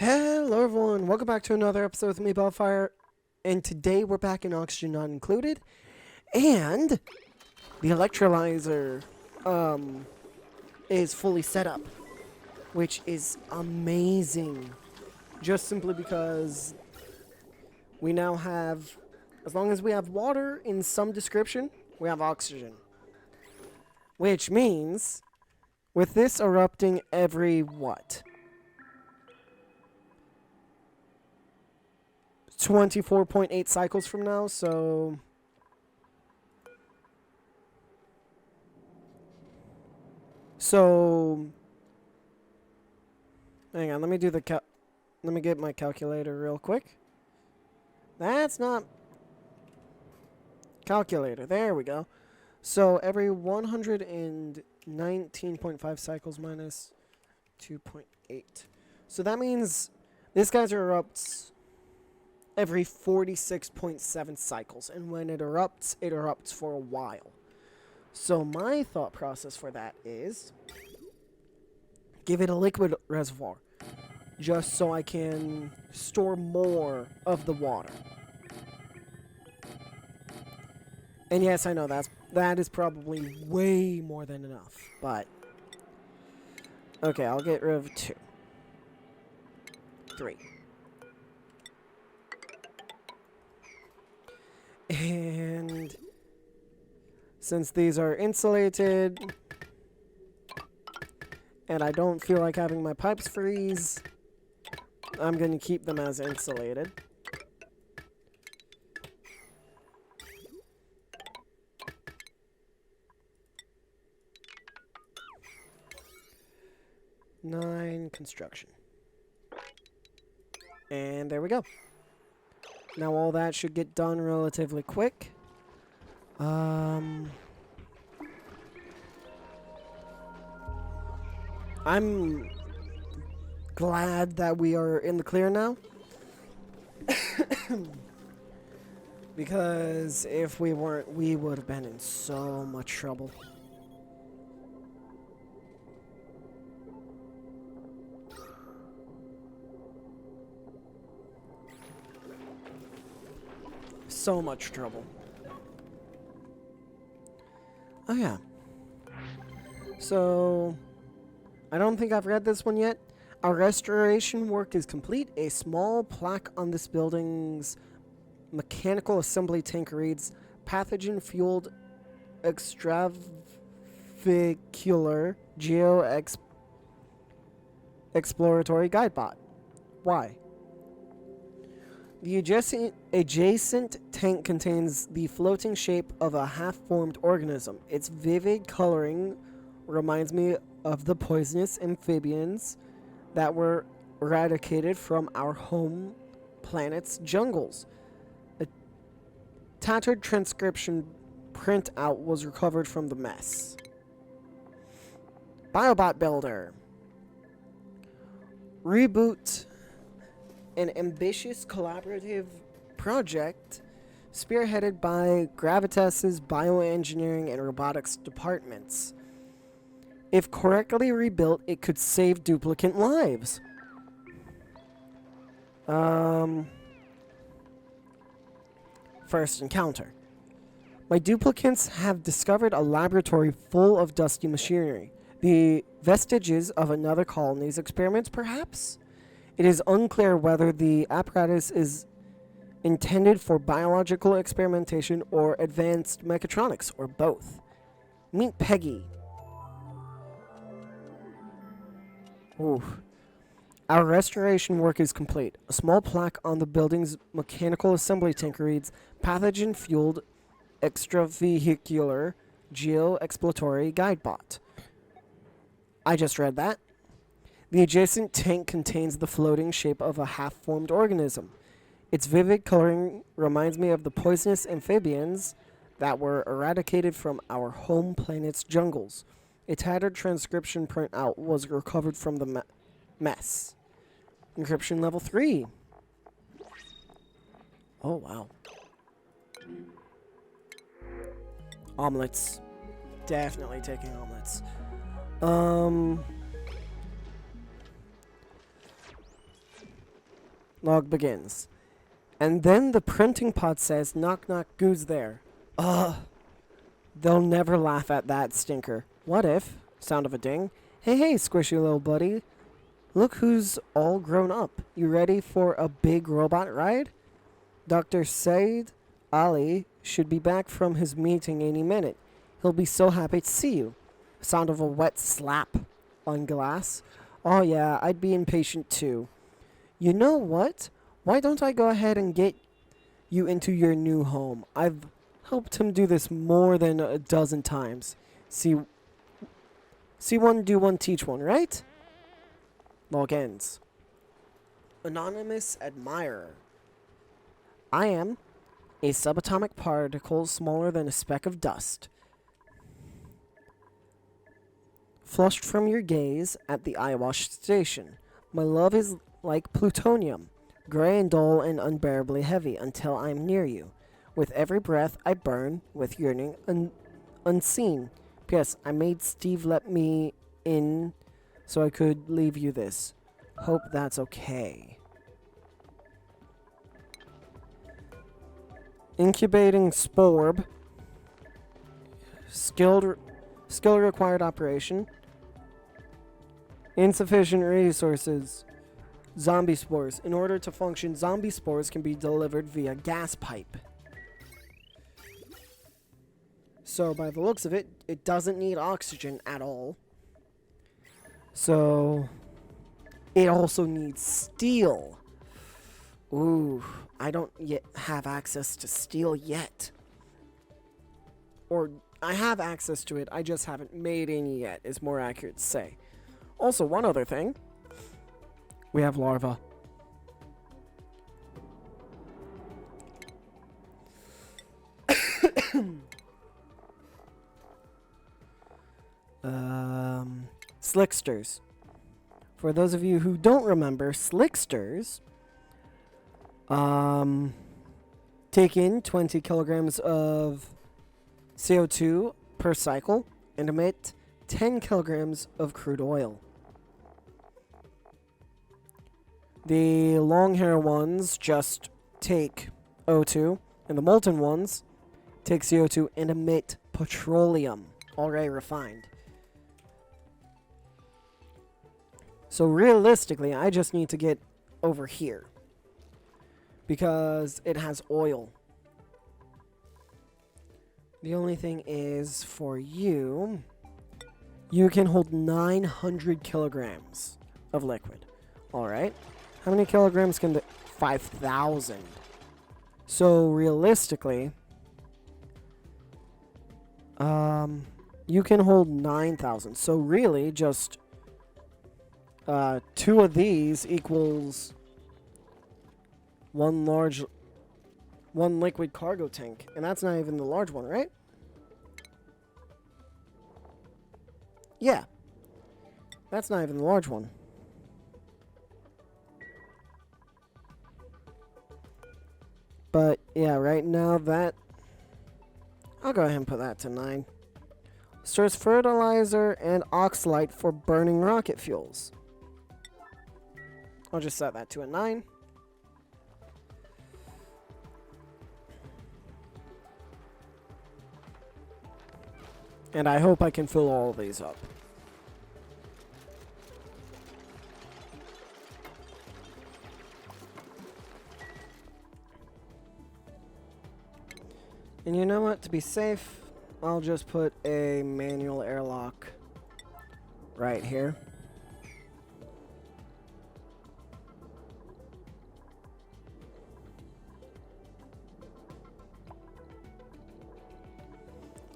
Hello everyone, welcome back to another episode with me, Bellfire, and today we're back in Oxygen Not Included, and the electrolyzer is fully set up, which is amazing, just simply because we now have, as long as we have water in some description, we have oxygen, which means, with this erupting every, what? 24.8 cycles from now, so hang on, let me do the let me get my calculator real quick. That's not calculator. There we go. So every 119.5 cycles minus 2.8. So that means this geyser erupts every 46.7 cycles, and when it erupts for a while. So my thought process for that is give it a liquid reservoir, just so I can store more of the water. And yes, I know that is probably way more than enough, but okay, I'll get rid of 2. 3. And since these are insulated, and I don't feel like having my pipes freeze, I'm going to keep them as insulated. Nine construction. And there we go. Now all that should get done relatively quick. I'm glad that we are in the clear now. Because if we weren't, we would have been in so much trouble. So much trouble. Oh yeah. So, I don't think I've read this one yet. Our restoration work is complete. A small plaque on this building's mechanical assembly tank reads, pathogen-fueled extravehicular exploratory guidebot. Why? The adjacent tank contains the floating shape of a half-formed organism. Its vivid coloring reminds me of the poisonous amphibians that were eradicated from our home planet's jungles. A tattered transcription printout was recovered from the mess. Biobot Builder. Reboot. An ambitious collaborative project spearheaded by Gravitas's bioengineering and robotics departments. If correctly rebuilt, it could save duplicate lives. First encounter. My duplicates have discovered a laboratory full of dusty machinery. The vestiges of another colony's experiments, perhaps? It is unclear whether the apparatus is intended for biological experimentation or advanced mechatronics, or both. Meet Peggy. Oof. Our restoration work is complete. A small plaque on the building's mechanical assembly tank reads, pathogen-fueled extravehicular geo-exploratory guidebot. I just read that. The adjacent tank contains the floating shape of a half-formed organism. Its vivid coloring reminds me of the poisonous amphibians that were eradicated from our home planet's jungles. A tattered transcription printout was recovered from the mess. Encryption level 3. Oh, wow. Omelets. Definitely taking omelets. Log begins. And then the printing pod says, knock knock, who's there? Ugh. They'll never laugh at that stinker. What if? Sound of a ding. Hey, squishy little buddy. Look who's all grown up. You ready for a big robot ride? Dr. Said Ali should be back from his meeting any minute. He'll be so happy to see you. Sound of a wet slap on glass. Oh yeah, I'd be impatient too. You know what? Why don't I go ahead and get you into your new home? I've helped him do this more than a dozen times. See one, do one, teach one, right? Log ends. Anonymous admirer. I am a subatomic particle smaller than a speck of dust. Flushed from your gaze at the eyewash station. My love is like plutonium, gray and dull and unbearably heavy until I am near you. With every breath I burn with yearning unseen. P.S. I made Steve let me in so I could leave you this. Hope that's okay. Incubating sporb. Skill required operation. Insufficient resources. Zombie spores. In order to function, zombie spores can be delivered via gas pipe. So by the looks of it, it doesn't need oxygen at all. So it also needs steel. Ooh, I don't yet have access to steel yet. Or I have access to it, I just haven't made any yet, is more accurate to say. Also, one other thing. We have larva. Slicksters. For those of you who don't remember, slicksters take in 20 kilograms of CO2 per cycle and emit 10 kilograms of crude oil. The long hair ones just take O2, and the molten ones take CO2 and emit petroleum, already refined. So realistically, I just need to get over here because it has oil. The only thing is for you, you can hold 900 kilograms of liquid. All right. How many kilograms can the 5,000? So realistically, you can hold 9,000. So really, just 2 of these equals one liquid cargo tank, and that's not even the large one, right? Yeah, that's not even the large one. But yeah, right now that I'll go ahead and put that to 9. Stores fertilizer and oxalite for burning rocket fuels. I'll just set that to a 9. And I hope I can fill all of these up. And you know what? To be safe, I'll just put a manual airlock right here.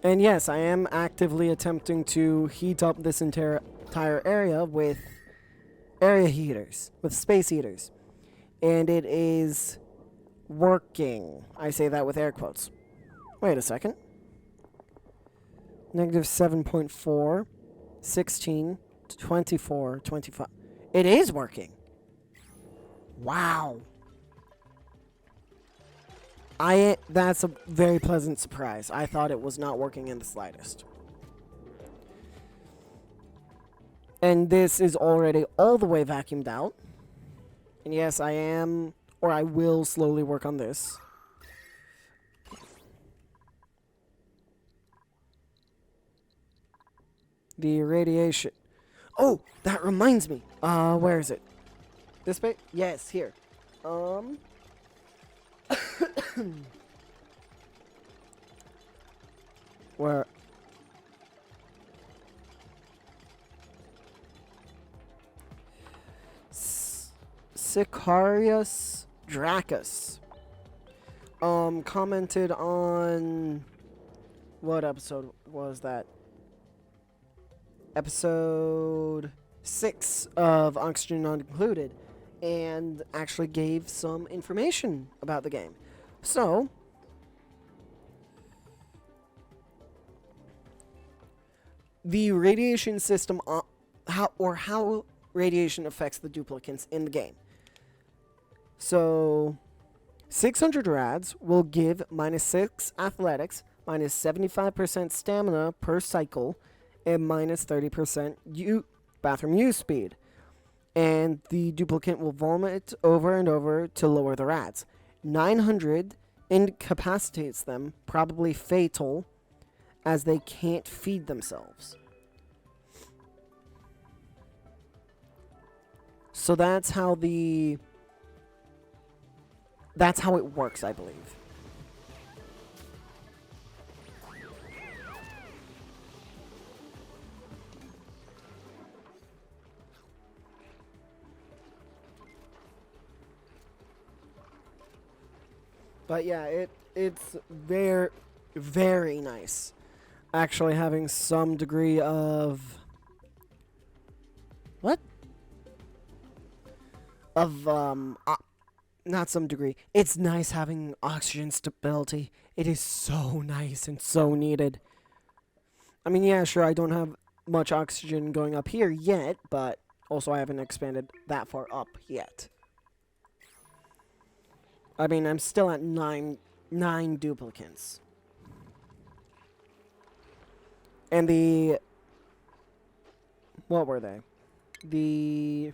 And yes, I am actively attempting to heat up this entire area with area heaters, with space heaters. And it is working. I say that with air quotes. Wait a second. Negative 7.4, 16, 24, 25. It is working. Wow. That's a very pleasant surprise. I thought it was not working in the slightest. And this is already all the way vacuumed out. And yes, I am or I will slowly work on this. The radiation. Oh, that reminds me. Where is it? This way? Yes, here. Where? Sicarius Dracus. Commented on what episode was that? Episode 6 of Oxygen Not Included, and actually gave some information about the game. So, the radiation system, how radiation affects the duplicants in the game. So, 600 rads will give -6 athletics, -75% stamina per cycle, and -30% bathroom use speed. And the duplicant will vomit over and over to lower the rads. 900 incapacitates them, probably fatal, as they can't feed themselves. So that's how it works, I believe. But yeah, it's very, very nice. Actually having some degree of... What? Of, not some degree. It's nice having oxygen stability. It is so nice and so needed. I mean, yeah, sure, I don't have much oxygen going up here yet, but also I haven't expanded that far up yet. I mean, I'm still at nine duplicants. And what were they? The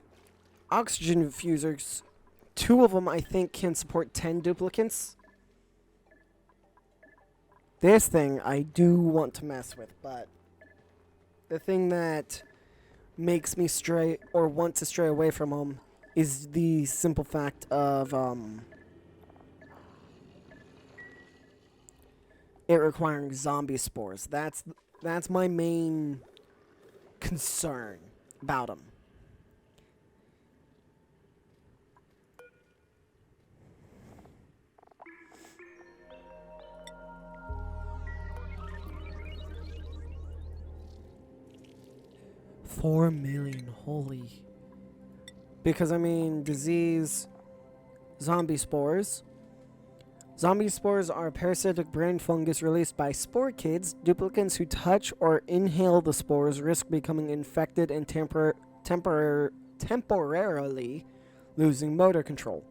oxygen fusers, 2 of them I think can support 10 duplicants. This thing I do want to mess with, but the thing that makes me stray or want to stray away from them is the simple fact of it requiring zombie spores. That's my main concern about them. $4 million, holy. Because, I mean, disease, zombie spores. Zombie spores are a parasitic brain fungus released by spore kids. Duplicants who touch or inhale the spores risk becoming infected and temporarily losing motor control.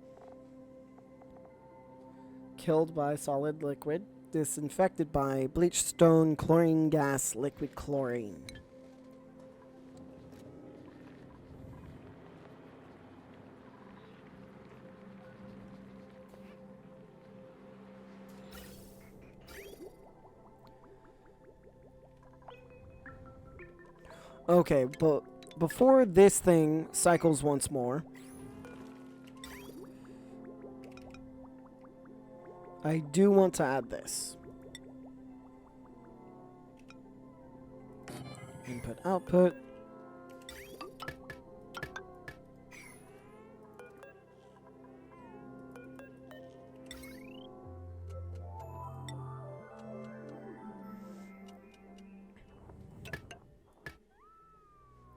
Killed by solid liquid. Disinfected by bleach stone chlorine gas liquid chlorine. Okay, but before this thing cycles once more, I do want to add this. Input, output.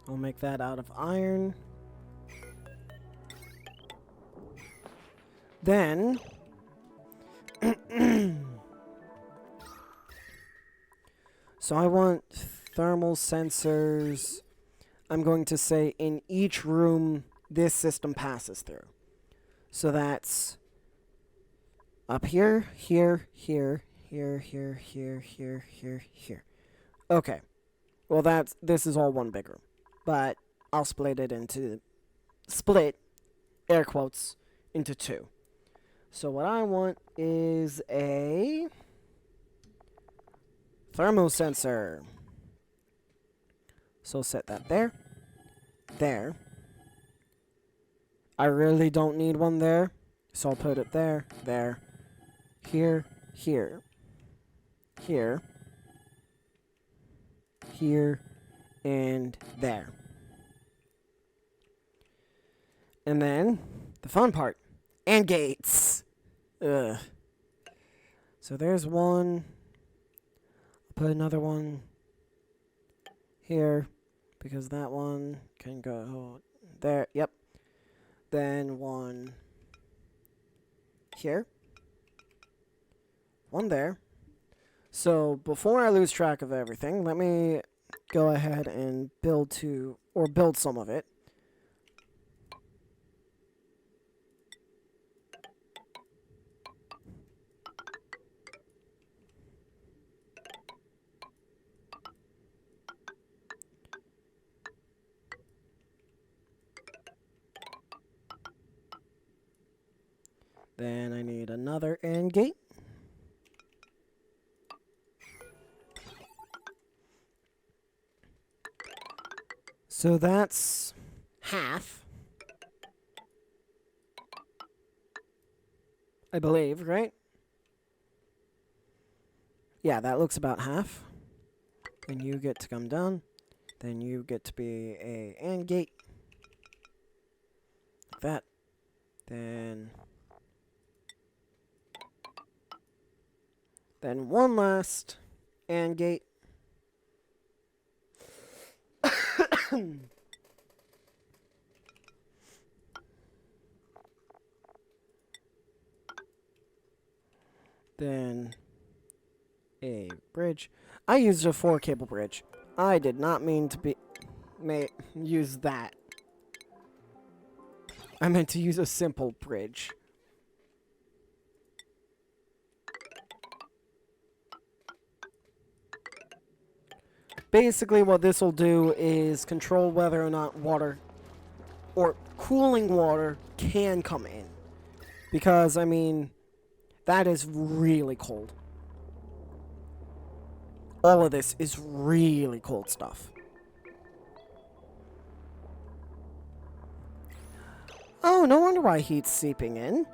I'll make that out of iron. Then so I want thermal sensors. I'm going to say in each room this system passes through. So that's up here, here, here, here, here, here, here, here, here. Okay. Well, this is all one big room. But I'll split, air quotes, into 2. So what I want is a thermosensor. So set that there. There. I really don't need one there. So I'll put it there, there, here, here, here, here, and there. And then, the fun part. And gates. Ugh. So there's one. I'll put another one here. Because that one can go there. Yep. Then one here. One there. So before I lose track of everything, let me go ahead and build some of it. Then I need another AND gate. So that's half. I believe, right? Yeah, that looks about half. Then you get to come down. Then you get to be a AND gate. Like that. Then one last AND gate. Then a bridge. I used a 4-cable bridge. I did not mean to use that. I meant to use a simple bridge. Basically, what this will do is control whether or not water or cooling water can come in. Because, I mean, that is really cold. All of this is really cold stuff. Oh, no wonder why heat's seeping in.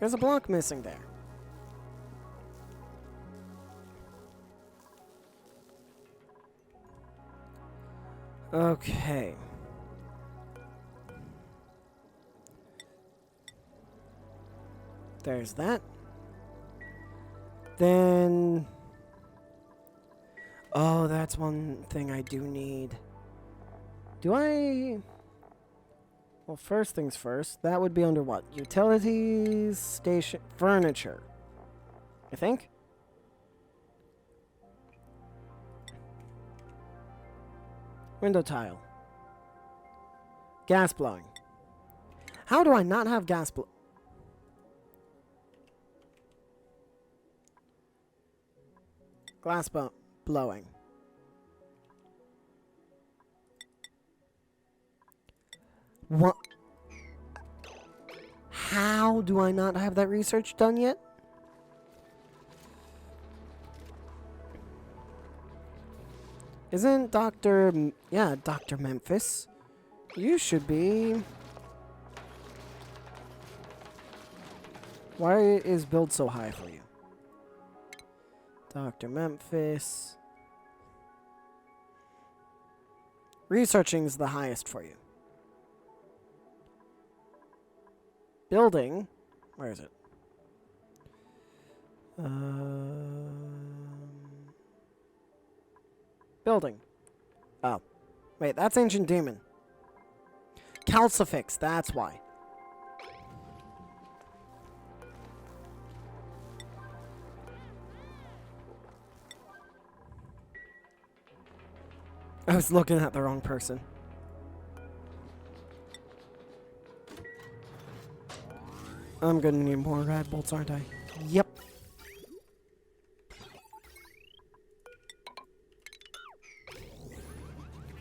There's a block missing there. Okay. There's that. Then... oh, that's one thing I do need. Do I... well, first things first. That would be under what? Utilities, station, furniture. I think? Window tile. Gas blowing. How do I not have gas glass blowing? What? How do I not have that research done yet? Isn't Dr. yeah, Dr. Memphis? You should be... why is build so high for you? Dr. Memphis. Researching is the highest for you. Building. Where is it? Building. Oh. Wait, that's Ancient Demon. Calcifix, that's why. I was looking at the wrong person. I'm gonna need more rad bolts, aren't I? Yep.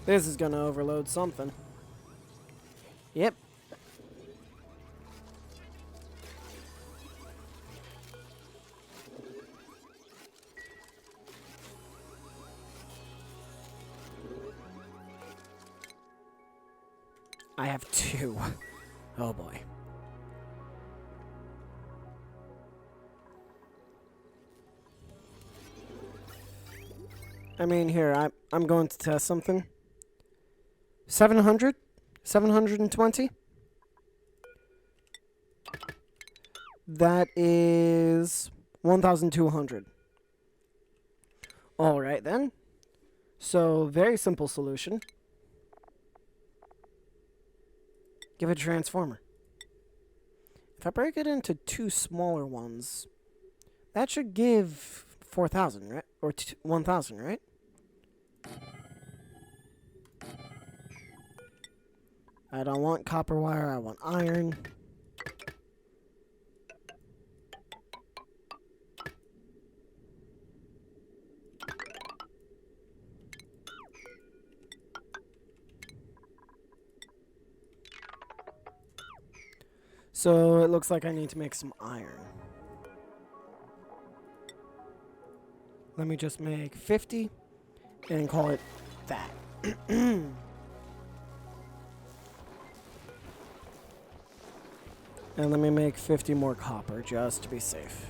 This is gonna overload something. Yep. I have 2. Oh boy. I mean, here, I'm going to test something. 700? 720? That is 1,200. Alright then. So, very simple solution. Give it a transformer. If I break it into 2 smaller ones, that should give 4,000, right? Or 1,000, right? I don't want copper wire, I want iron. So it looks like I need to make some iron. Let me just make 50 and call it that. And let me make 50 more copper just to be safe.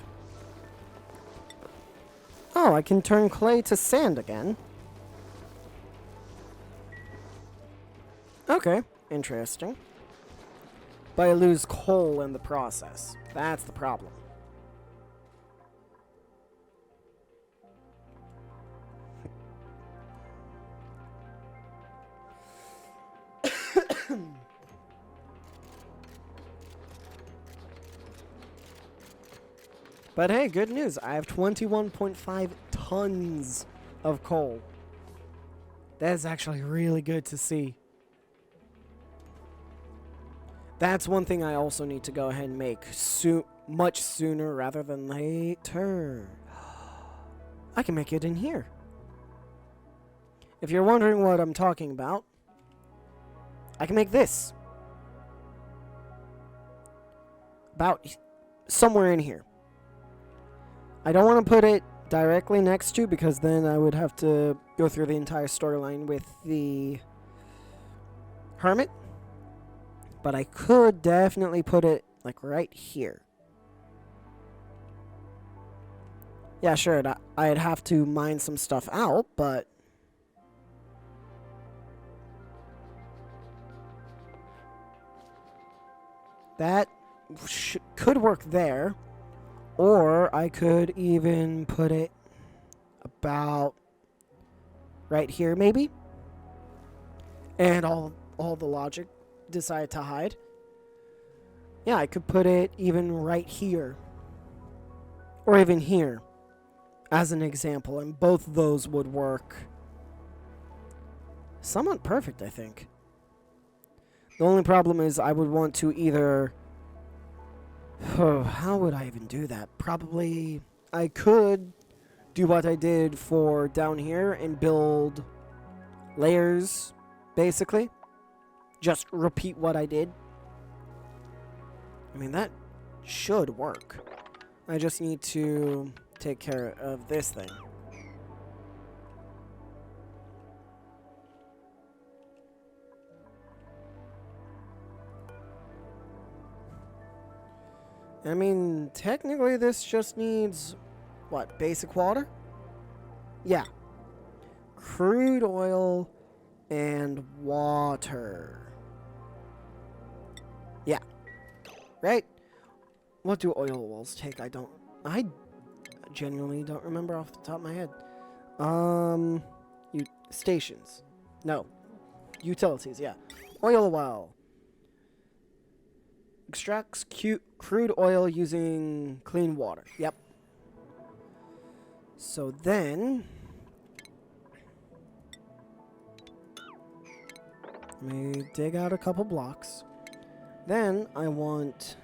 Oh, I can turn clay to sand again. Okay, interesting. But I lose coal in the process. That's the problem. But hey, good news. I have 21.5 tons of coal. That is actually really good to see. That's one thing I also need to go ahead and make much sooner rather than later. I can make it in here. If you're wondering what I'm talking about, I can make this. About somewhere in here. I don't want to put it directly next to, because then I would have to go through the entire storyline with the hermit. But I could definitely put it, like, right here. Yeah, sure, I'd have to mine some stuff out, but... that could work there. Or I could even put it about right here, maybe. And all the logic decide to hide. Yeah, I could put it even right here. Or even here. As an example. And both of those would work somewhat perfect, I think. The only problem is I would want to either... how would I even do that? Probably I could do what I did for down here and build layers, basically. Just repeat what I did. I mean, that should work. I just need to take care of this thing. I mean, technically this just needs, what, basic water? Yeah. Crude oil and water. Yeah. Right? What do oil wells take? I genuinely don't remember off the top of my head. Stations. No. Utilities, yeah. Oil well. Extracts crude oil using clean water. Yep. So then... let me dig out a couple blocks. Then I want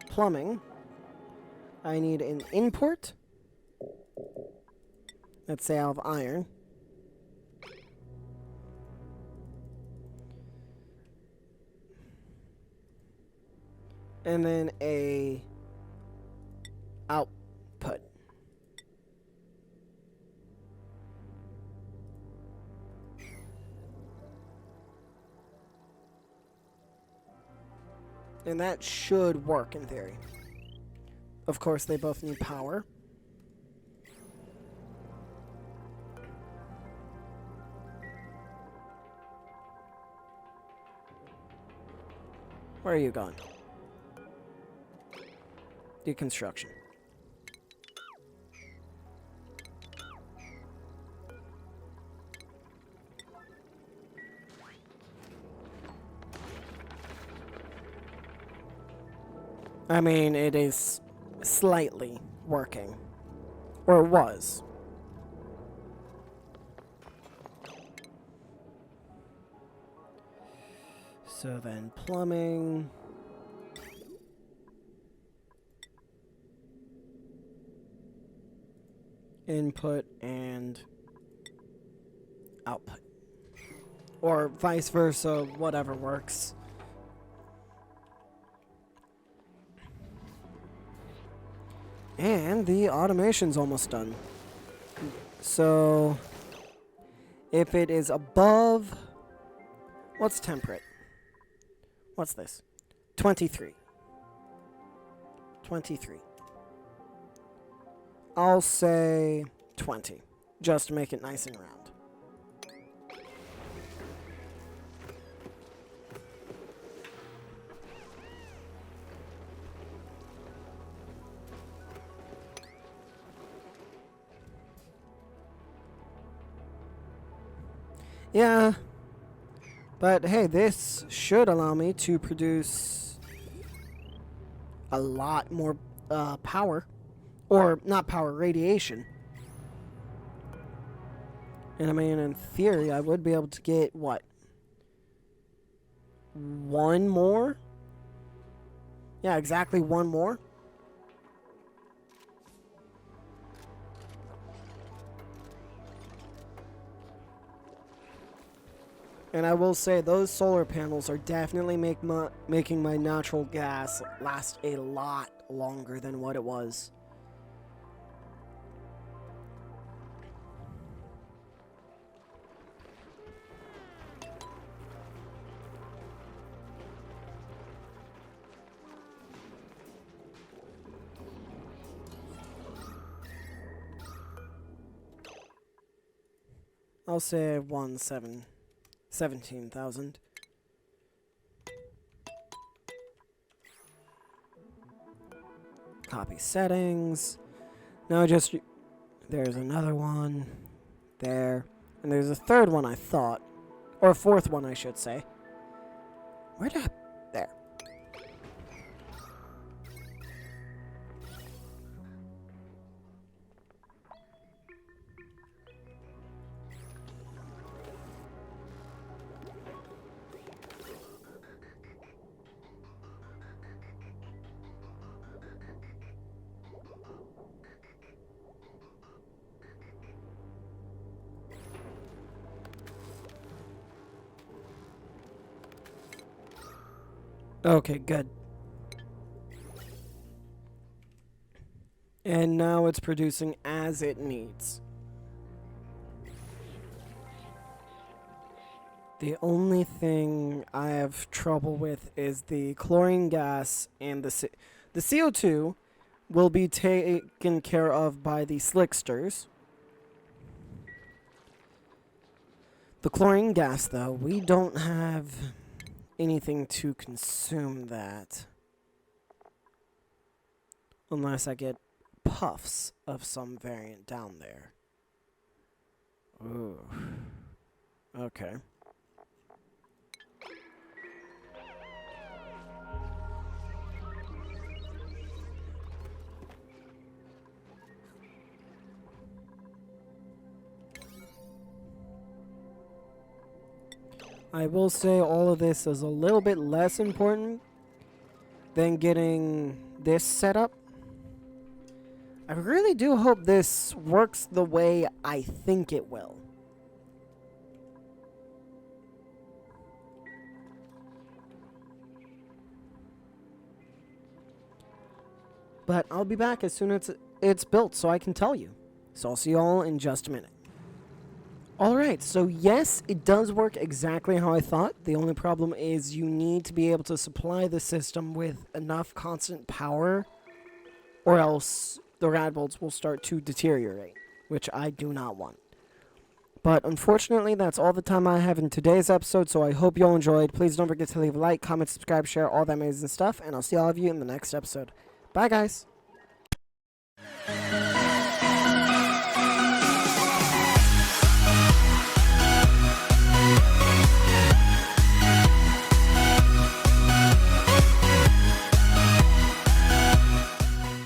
plumbing. I need an import. Let's say I have iron. And then a output. And that should work in theory. Of course, they both need power. Where are you going? Deconstruction. I mean, it is slightly working. Or it was. So then plumbing. Input and output. Or vice versa, whatever works. And the automation's almost done. So, if it is above... What's temperate? What's this? 23. 23. I'll say 20, just to make it nice and round. Yeah, but hey, this should allow me to produce a lot more power. Or, not power, radiation. And I mean, in theory, I would be able to get, what? One more? Yeah, exactly one more. And I will say, those solar panels are definitely making my natural gas last a lot longer than what it was. I'll say 17,000. Copy settings. No, just... There's another one. There. And there's a third one, I thought. Or a fourth one, I should say. Where did I... There. Okay, good. And now it's producing as it needs. The only thing I have trouble with is the chlorine gas and the CO2 will be taken care of by the slicksters. The chlorine gas, though, we don't have anything to consume that. Unless I get puffs of some variant down there. Ooh. Okay. I will say all of this is a little bit less important than getting this set up. I really do hope this works the way I think it will. But I'll be back as soon as it's built so I can tell you. So I'll see you all in just a minute. Alright, so yes, it does work exactly how I thought. The only problem is you need to be able to supply the system with enough constant power, or else the rad bolts will start to deteriorate, which I do not want. But unfortunately, that's all the time I have in today's episode, so I hope you all enjoyed. Please don't forget to leave a like, comment, subscribe, share, all that amazing stuff, and I'll see all of you in the next episode. Bye, guys!